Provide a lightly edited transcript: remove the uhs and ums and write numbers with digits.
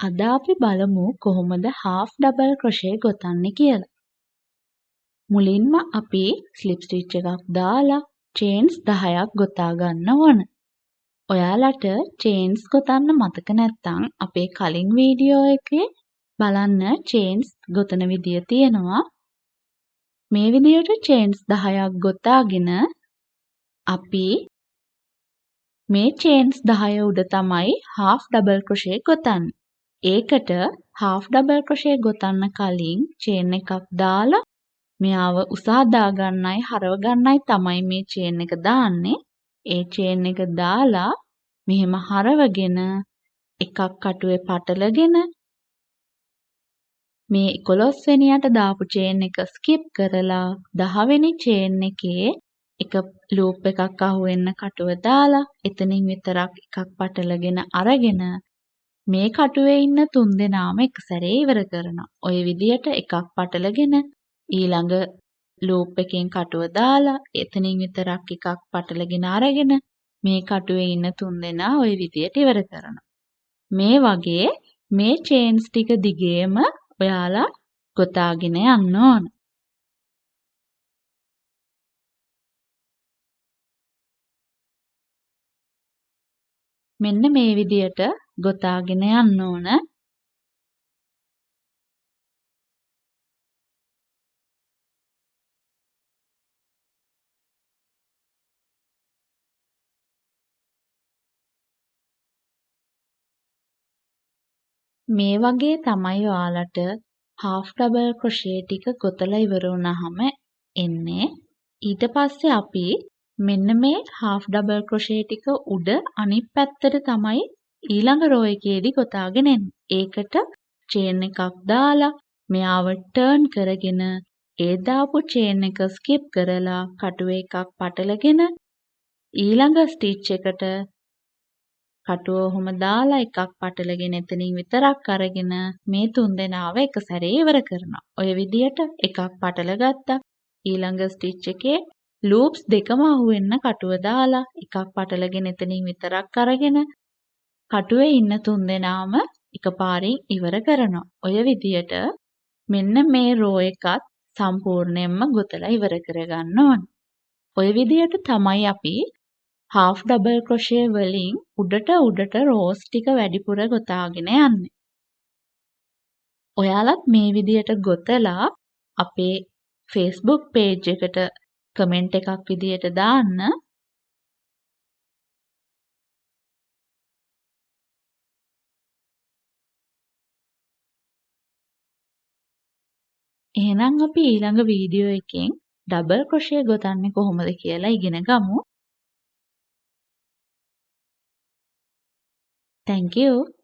අද අපි බලමු කොහොමද half double crochet ගොතන්නේ කියලා. මුලින්ම අපි slip stitch එකක් දාලා chains 10ක් ගොතා ගන්න ඕන. ඔයාලට chains ගොතන්න මතක නැත්නම් අපේ කලින් වීඩියෝ එකේ බලන්න chains ගොතන විදිය තියෙනවා. මේ විදියට chains 10ක් ගොතාගෙන අපි මේ chains 10 උඩ තමයි half double crochet ගොතන්නේ. ඒකට half double crochet ගොතන්න කලින් chain එකක් දාලා මෙයාව උසා ගන්නයි හරව ගන්නයි තමයි මේ chain එක දාන්නේ. ඒ chain එක දාලා මෙහෙම හරවගෙන එකක් කටුවේ පටලගෙන මේ 11 වෙනියට දාපු chain එක skip කරලා 10 වෙනි chain එකේ එක loop එකක් අහුවෙන්න කටුව දාලා එතනින් විතරක් එකක් පටලගෙන අරගෙන මේ කටුවේ ඉන්න තුන් දෙනාම එක සැරේ ඉවර කරනවා. ඔය විදියට එකක් පටලගෙන ඊළඟ loop එකෙන් කටුව දාලා එතනින් විතරක් එකක් පටලගෙන අරගෙන මේ කටුවේ ඉන්න තුන් දෙනා ඔය විදියට ඉවර කරනවා. මේ වගේ මේ chains ටික දිගේම ඔයාලා ගොතාගෙන යන්න ඕන. මෙන්න මේ විදියට ගොතාගෙන යන්න ඕන. මේ වගේ තමයි ඔයාලට half double crochet ටික ගොතලා ඉවර වුණාම එන්නේ. ඊට පස්සේ අපි මෙන්න මේ half double crochet ටික උඩ අනිත් පැත්තට තමයි ඊළඟ row එකේදී ගොතාගෙන එන්නේ. ඒකට chain එකක් දාලා මෙයාව turn කරගෙන ඒ දාපු chain එක skip කරලා කටුවේ එකක් පටලගෙන ඊළඟ stitch එකට කටුව ඔහොම දාලා එකක් පටලගෙන එතනින් විතරක් අරගෙන මේ තුන් දෙනාව එක සැරේ ඉවර කරනවා. ඔය විදියට එකක් පටල ගත්තා. ඊළඟ stitch එකේ loops දෙකම අහුවෙන්න කටුව දාලා එකක් පටලගෙන එතනින් විතරක් අරගෙන කටුවේ ඉන්න තුන් දෙනාම එකපාරින් ඉවර කරනවා. ඔය විදියට මෙන්න මේ row එකත් සම්පූර්ණයෙන්ම ගොතලා ඉවර කරගන්න ඕන. ඔය විදියට තමයි අපි half double crochet වලින් උඩට rows ටික වැඩිපුර ගොතාගෙන යන්නේ. ඔයාලත් මේ විදියට ගොතලා අපේ Facebook page එකට කමෙන්ට් එකක් විදියට දාන්න. එහෙනම් අපි ඊළඟ වීඩියෝ එකෙන් double crochet ගොතන්නේ කොහොමද කියලා ඉගෙන ගමු. Thank you.